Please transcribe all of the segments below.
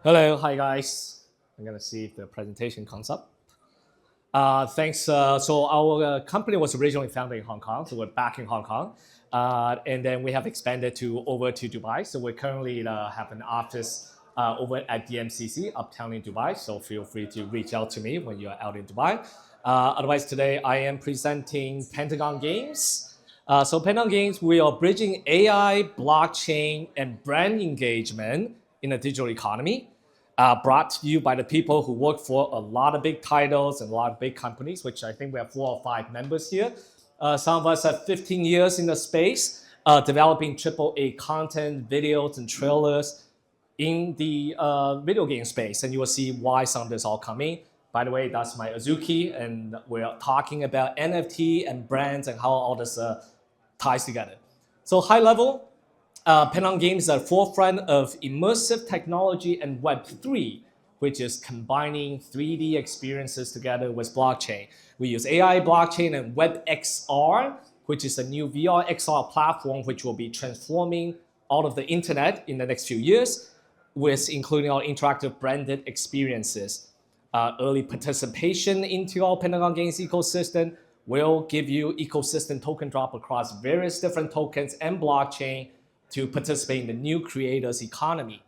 Hello, hi guys. I'm gonna see if the presentation comes up. Thanks. So our company was originally founded in Hong Kong, so we're back in Hong Kong, and then we have expanded over to Dubai. So we currently have an office over at DMCC, Uptown in Dubai. So feel free to reach out to me when you're out in Dubai. Otherwise, today I am presenting Pentagon Games. So Pentagon Games, we are bridging AI, blockchain, and brand engagement in a digital economy. Brought to you by the people who work for a lot of big titles and a lot of big companies, which I think we have 4 or 5 members here. Some of us have 15 years in the space, developing AAA content, videos, and trailers in the video game space. And you will see why some of this all coming. By the way, that's my Azuki, and we're talking about NFT and brands and how all this ties together. So high level, Pentagon Games is at the forefront of immersive technology and Web3, which is combining 3D experiences together with blockchain. We use AI, blockchain, and WebXR, which is a new VR XR platform which will be transforming all of the internet in the next few years, with including our interactive branded experiences. Early participation into our Pentagon Games ecosystem will give you ecosystem token drop across various different tokens and blockchain to participate in the new creators economy.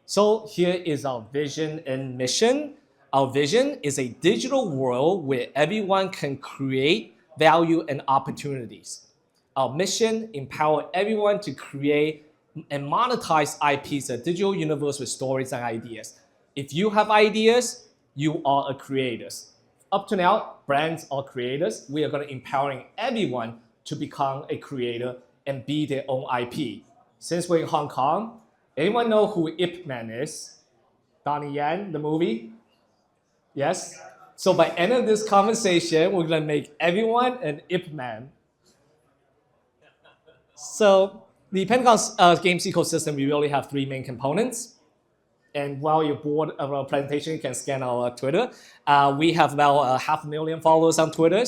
So here is our vision and mission. Our vision is a digital world where everyone can create value and opportunities. Our mission, empower everyone to create and monetize IPs, a digital universe with stories and ideas. If you have ideas, you are a creator. Up to now, brands are creators. We are going to empowering everyone to become a creator and be their own IP. Since we're in Hong Kong, anyone know who Ip Man is? Donnie Yen, the movie? Yes? So by end of this conversation, we're gonna make everyone an Ip Man. So the Pentagon Games ecosystem, we really have 3 main components. And while you're bored of our presentation, you can scan our Twitter. We have about 500,000 followers on Twitter.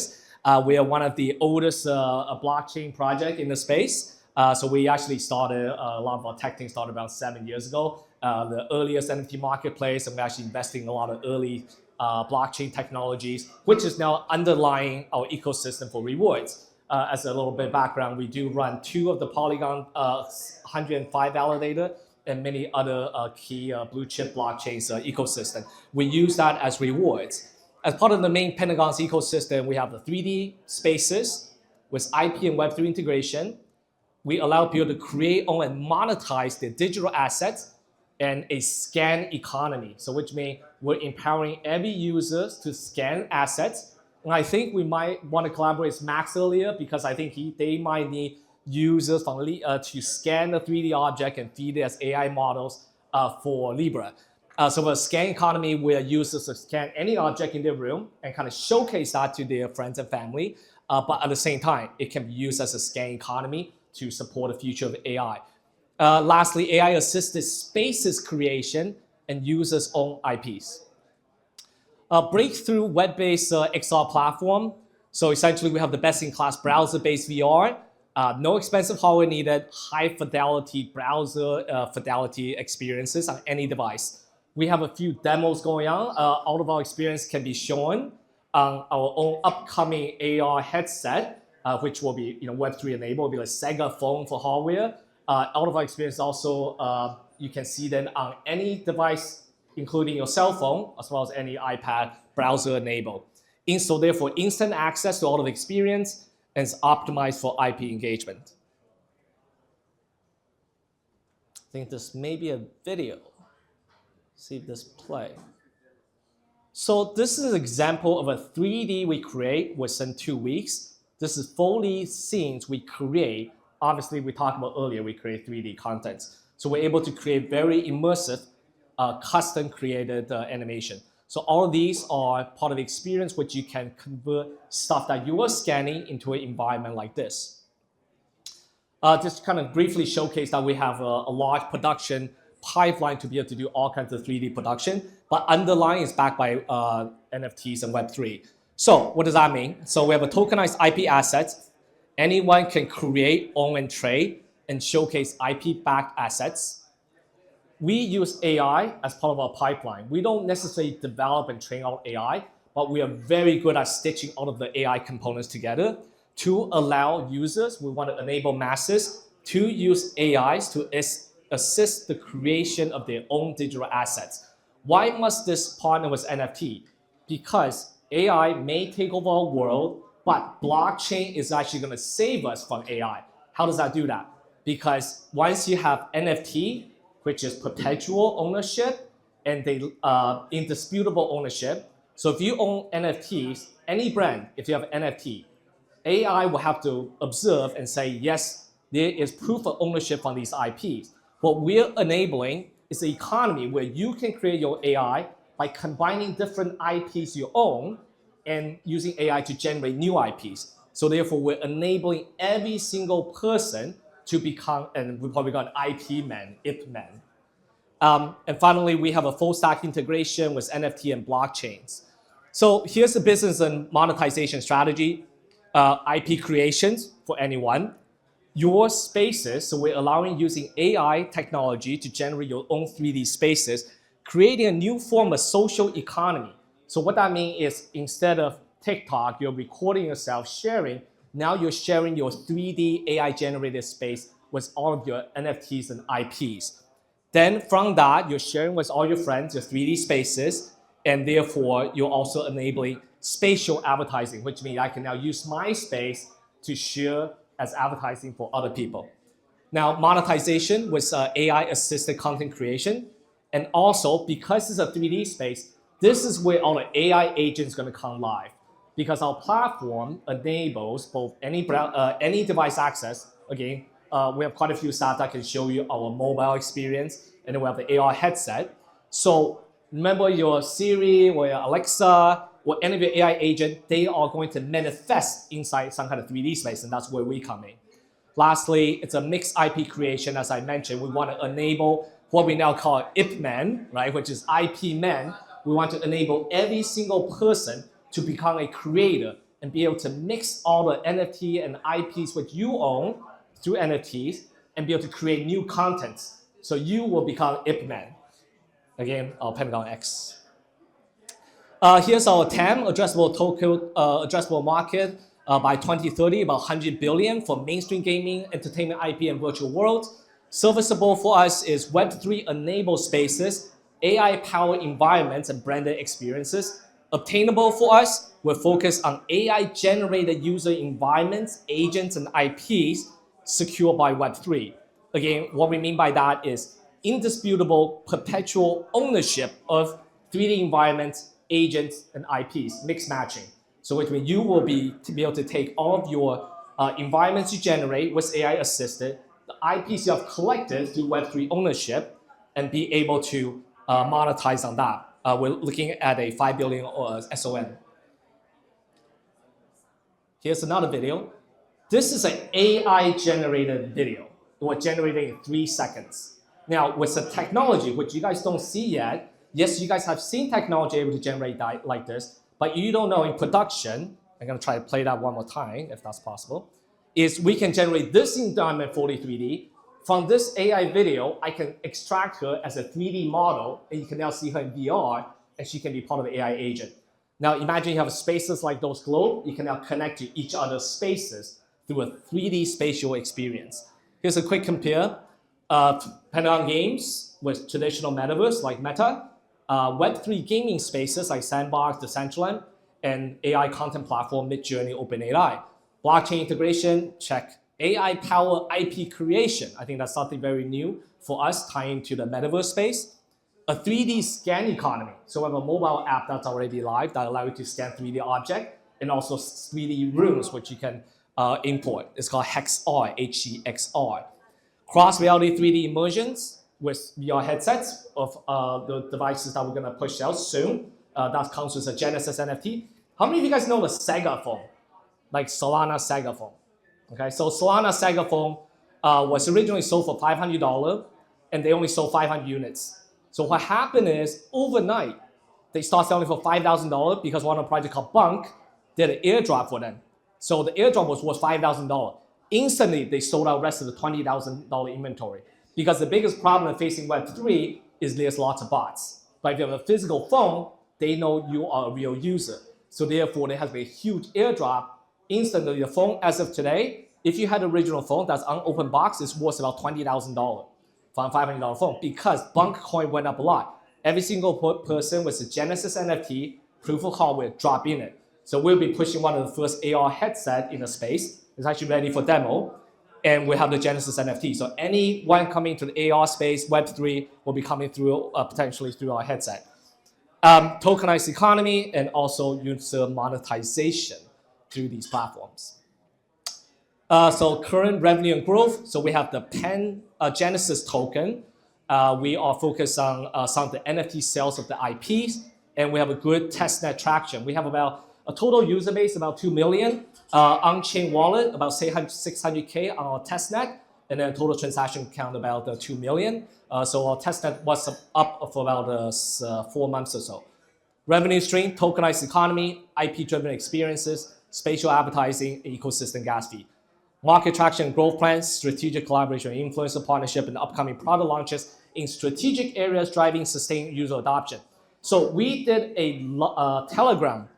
We are one of the oldest blockchain project in the space. So we actually started, a lot of our tech team started about 7 years ago, the earliest NFT marketplace, and we're actually investing in a lot of early blockchain technologies, which is now underlying our ecosystem for rewards. As a little bit of background, we do run 2 of the Polygon 105 validator and many other key blue chip blockchains ecosystem. We use that as rewards. As part of the main Pentagon's ecosystem, we have the 3D spaces with IP and Web3 integration. We allow people to create, own, and monetize their digital assets, and a scan economy. So which means we're empowering every user to scan assets. And I think we might want to collaborate with Max earlier because I think they might need users from to scan the 3D object and feed it as AI models for Libra. So for a scan economy, where users to scan any object in their room and kind of showcase that to their friends and family. But at the same time, it can be used as a scan economy to support the future of AI. Lastly, AI-assisted spaces creation and users' own IPs. Breakthrough web-based XR platform. So essentially, we have the best-in-class browser-based VR, no expensive hardware needed, high-fidelity browser fidelity experiences on any device. We have a few demos going on. All of our experience can be shown on our own upcoming AR headset, which will be Web3 enabled, will be a Sega phone for hardware. All of our experience also, you can see them on any device, including your cell phone, as well as any iPad browser enabled. So therefore, instant access to all of the experience and it's optimized for IP engagement. I think this may be a video. See if this play. So this is an example of a 3D we create within 2 weeks. This is fully scenes we create. Obviously, we talked about earlier, we create 3D content. So we're able to create very immersive, custom created animation. So all of these are part of the experience which you can convert stuff that you are scanning into an environment like this. Just kind of briefly showcase that we have a large production pipeline to be able to do all kinds of 3D production, but underlying is backed by NFTs and Web3. So what does that mean? So we have a tokenized IP assets. Anyone can create, own, and trade, and showcase IP-backed assets. we use AI as part of our pipeline. We don't necessarily develop and train our AI, but we are very good at stitching all of the AI components together to allow users, we want to enable masses to use AIs to assist the creation of their own digital assets. Why must this partner with NFT? Because AI may take over our world, but blockchain is actually going to save us from AI. How does that do that? Because once you have NFT, which is perpetual ownership and the indisputable ownership. So if you own NFTs, any brand, if you have NFT, AI will have to observe and say, yes, there is proof of ownership on these IPs. What we're enabling is an economy where you can create your AI by combining different IPs you own and using AI to generate new IPs. So therefore, we're enabling every single person to become, and we probably got an IP man, IP man. And finally, we have a full stack integration with NFT and blockchains. So here's the business and monetization strategy. IP creations for anyone. Your spaces, so we're allowing using AI technology to generate your own 3D spaces, creating a new form of social economy. So what that means is instead of TikTok, you're recording yourself sharing, now you're sharing your 3D AI generated space with all of your NFTs and IPs. Then from that, you're sharing with all your friends your 3D spaces, and therefore you're also enabling spatial advertising, which means I can now use my space to share as advertising for other people. Now, monetization with AI-assisted content creation, and also because it's a 3D space, this is where all the AI agents going to come live, because our platform enables both any device access. Again, we have quite a few stats that can show you our mobile experience, and then we have the AR headset. So remember your Siri or your Alexa or any of your AI agent, they are going to manifest inside some kind of 3D space, and that's where we come in. Lastly, it's a mixed IP creation. As I mentioned, we want to enable what we now call IP man, right, which is IP man. We want to enable every single person to become a creator and be able to mix all the NFT and IPs which you own through NFTs and be able to create new contents. So you will become IP man. Again, our Pentagon X. Here's our TAM, addressable market by 2030, about 100 billion for mainstream gaming, entertainment, IP, and virtual worlds. Serviceable for us is Web3 enabled spaces, AI-powered environments, and branded experiences. Obtainable for us, we're focused on AI-generated user environments, agents, and IPs secured by Web3. Again, what we mean by that is indisputable perpetual ownership of 3D environments, agents, and IPs, mixed matching. So which means you will be able to take all of your environments you generate with AI assisted, the IPs you have collected through Web3 ownership, and be able to monetize on that. We're looking at a 5 billion SOM. Here's another video. This is an AI generated video. It was generated in 3 seconds. Now, with the technology, which you guys don't see yet, yes, you guys have seen technology able to generate that like this, but you don't know in production, I'm gonna try to play that one more time, if that's possible, is we can generate this environment fully 3D. From this AI video, I can extract her as a 3D model, and you can now see her in VR, and she can be part of the AI agent. Now, imagine you have spaces like those globe, you can now connect to each other's spaces through a 3D spatial experience. Here's a quick compare. Pentagon Games with traditional metaverse like Meta, Web3 gaming spaces like Sandbox, Decentralizing, and AI content platform Midjourney, OpenAI. Blockchain integration, check. AI-powered IP creation, I think that's something very new for us tying to the metaverse space. A 3D scan economy, so we have a mobile app that's already live that allows you to scan 3D object, and also 3D rooms which you can import. It's called HEXR, HEXR. Cross-reality 3D immersions with VR headsets of the devices that we're gonna push out soon. That comes with a Genesis NFT. How many of you guys know the Sega phone? Like Solana Sega phone. Okay, so Solana Sega phone was originally sold for $500, and they only sold 500 units. So what happened is, overnight, they start selling for $5,000 because one of the project called Bunk did an airdrop for them. So the airdrop was worth $5,000. Instantly, they sold out the rest of the $20,000 inventory. Because the biggest problem facing Web3 is there's lots of bots. But if you have a physical phone, they know you are a real user. So therefore, there has been a huge airdrop instantly. The phone, as of today, if you had an original phone that's unopened box, it's worth about $20,000 for a $500 phone because Bunk coin went up a lot. Every single person with a Genesis NFT, proof of hardware, drop in it. So we'll be pushing one of the first AR headset in the space. It's actually ready for demo. And we have the Genesis NFT. So anyone coming to the AR space, Web3, will be coming through potentially through our headset. Tokenized economy and also user monetization through these platforms. So current revenue and growth. So we have the Genesis token. We are focused on some of the NFT sales of the IPs, and we have a good testnet traction. We have about a total user base about 2 million. On-chain wallet, about 600K on our testnet, and then total transaction count about 2 million. So our testnet was up for about 4 months or so. Revenue stream, tokenized economy, IP-driven experiences, spatial advertising, ecosystem gas fee. Market traction and growth plans, strategic collaboration, influencer partnership, and upcoming product launches in strategic areas driving sustained user adoption. So we did a Telegram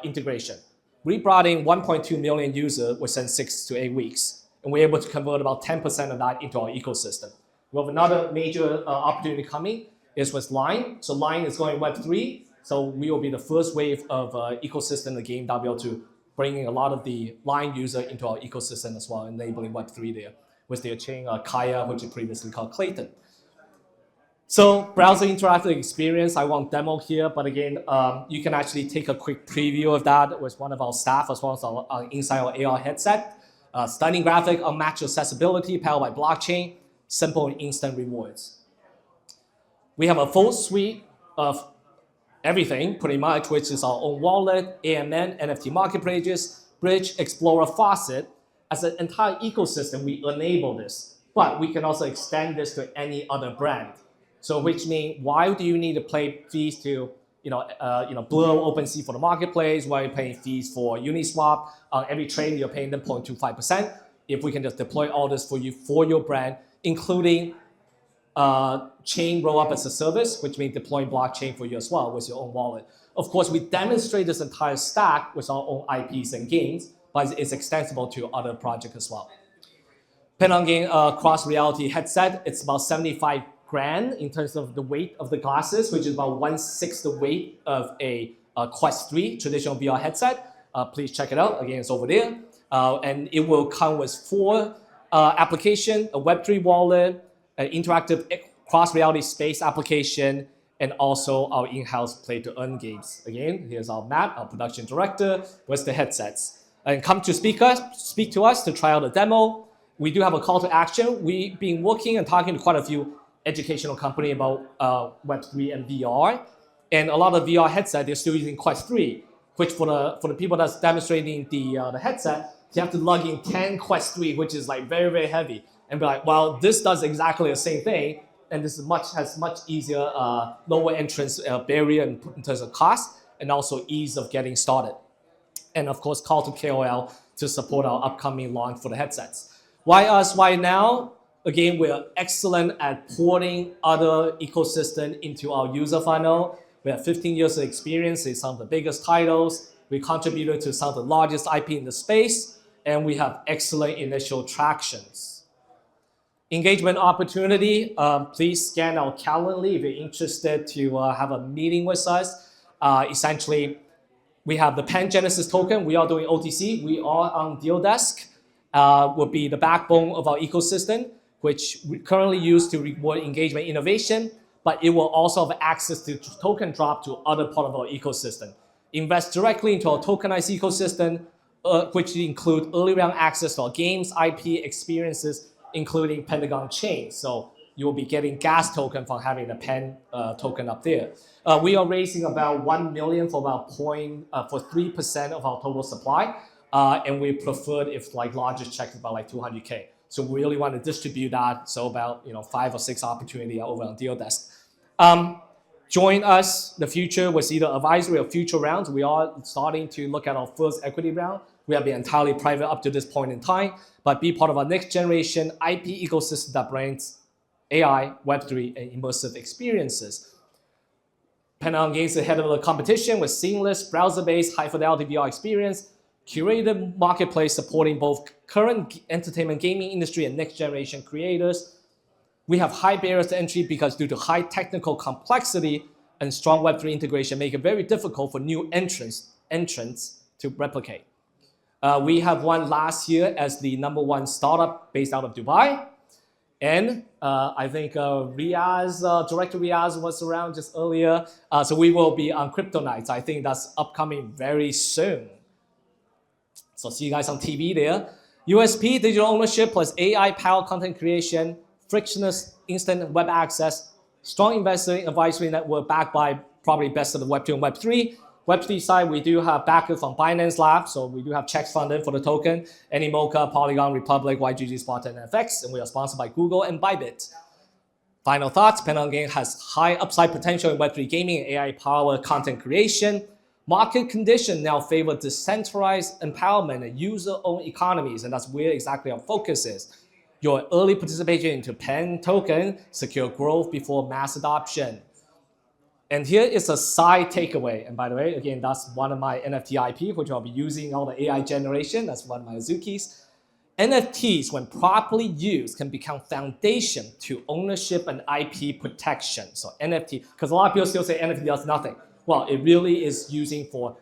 integration. We brought in 1.2 million users within 6 to 8 weeks, and we're able to convert about 10% of that into our ecosystem. We have another major opportunity coming is with Line. So Line is going Web3, so we will be the first wave of ecosystem in the game that will be able to bring in a lot of the Line user into our ecosystem as well, enabling Web3 there with their chain Kaya, which is previously called Clayton. So browser interactive experience, I won't demo here, but again, you can actually take a quick preview of that with one of our staff as well as our inside our AR headset. Stunning graphic, unmatched accessibility, powered by blockchain, simple and instant rewards. We have a full suite of everything, pretty much, which is our own wallet, AMN, NFT marketplaces, Bridge, Explorer, Faucet. As an entire ecosystem, we enable this, but we can also extend this to any other brand. So which means, why do you need to pay fees to, Blur OpenSea for the marketplace? Why are you paying fees for Uniswap? On every trade, you're paying them 0.25%. If we can just deploy all this for you, for your brand, including chain roll-up as a service, which means deploying blockchain for you as well with your own wallet. Of course, we demonstrate this entire stack with our own IPs and games, but it's extensible to other projects as well. Pentagon Games cross-reality headset, it's about 75 grand in terms of the weight of the glasses, which is about 1/6 the weight of a Quest 3 traditional VR headset. Please check it out. Again, it's over there. And it will come with 4 applications, a Web3 wallet, an interactive cross-reality space application, and also our in-house play-to-earn games. Again, here's our Matt, our production director, with the headsets. And come to speak to us to try out a demo. We do have a call to action. We've been working and talking to quite a few educational company about Web3 and VR, and a lot of VR headset they're still using Quest 3, which for the people that's demonstrating the headset, you have to lug in 10 Quest 3, which is like very, very heavy, and be like, well, this does exactly the same thing, and this has much easier lower entrance barrier in terms of cost and also ease of getting started, and of course call to KOL to support our upcoming launch for the headsets. Why us? Why now? Again, we are excellent at porting other ecosystems into our user funnel. We have 15 years of experience in some of the biggest titles. We contributed to some of the largest IP in the space, and we have excellent initial tractions. Engagement opportunity, please scan our Calendly if you're interested to have a meeting with us. Essentially, we have the Pen Genesis token. We are doing OTC. We are on Deal Desk. Will be the backbone of our ecosystem, which we currently use to reward engagement innovation, but it will also have access to token drop to other part of our ecosystem. Invest directly into our tokenized ecosystem, which include early round access to our games, IP, experiences, including Pentagon chain. So you will be getting gas token from having the Pen token up there. We are raising about 1 million for about 3% of our total supply, and we preferred if like largest check is about like 200K. So we really want to distribute that. So about 5 or 6 opportunity over on Deal Desk. Join us the future with either advisory or future rounds. We are starting to look at our first equity round. We have been entirely private up to this point in time, but be part of our next generation IP ecosystem that brings AI, Web3, and immersive experiences. Pentagon Games is ahead of the competition with seamless, browser-based, high-fidelity VR experience, curated marketplace supporting both current entertainment gaming industry and next-generation creators. We have high barriers to entry because due to high technical complexity and strong Web3 integration make it very difficult for new entrants to replicate. We have won last year as the #1 startup based out of Dubai. And I think Director Riaz was around just earlier. So we will be on Crypto Nights. I think that's upcoming very soon. So see you guys on TV there. USP, digital ownership plus AI-powered content creation, frictionless instant web access, strong investor advisory network backed by probably best of the Web2 and Web3. Web3 side, we do have backers from Binance Lab, so we do have checks funded for the token, Animoca, Polygon, Republic, YGG, Spartan, and FX, and we are sponsored by Google and Bybit. Final thoughts, Pentagon Games has high upside potential in Web3 gaming and AI-powered content creation. Market conditions now favor decentralized empowerment and user-owned economies, and that's where exactly our focus is. Your early participation into Pen token secure growth before mass adoption. And here is a side takeaway. And by the way, again, that's one of my NFT IP, which I'll be using all the AI generation. That's one of my Azukis. NFTs, when properly used, can become foundation to ownership and IP protection. So NFT, because a lot of people still say NFT does nothing. Well, it really is using for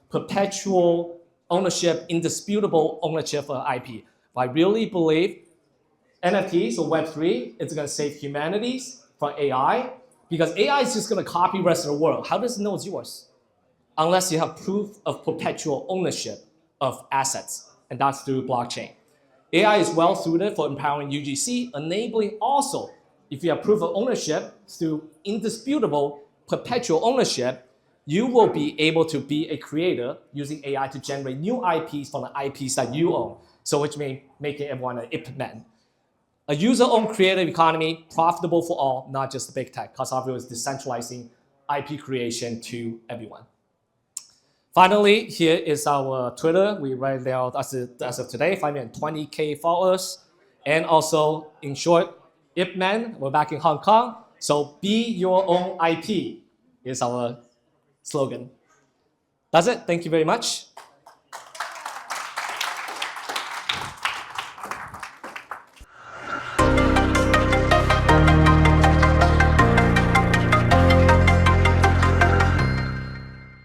perpetual ownership, indisputable ownership of IP. But I really believe NFTs or Web3 is going to save humanities from AI. Because AI is just going to copy the rest of the world. How does it know it's yours? Unless you have proof of perpetual ownership of assets, and that's through blockchain. AI is well suited for empowering UGC, enabling also, if you have proof of ownership through indisputable perpetual ownership, you will be able to be a creator using AI to generate new IPs from the IPs that you own. So which means making everyone an IP man. A user-owned creative economy, profitable for all, not just the big tech, because obviously it's decentralizing IP creation to everyone. Finally, here is our Twitter. We right now, as of today, 520K followers. And also, in short, Ip Man, we're back in Hong Kong. So be your own IP is our slogan. That's it. Thank you very much.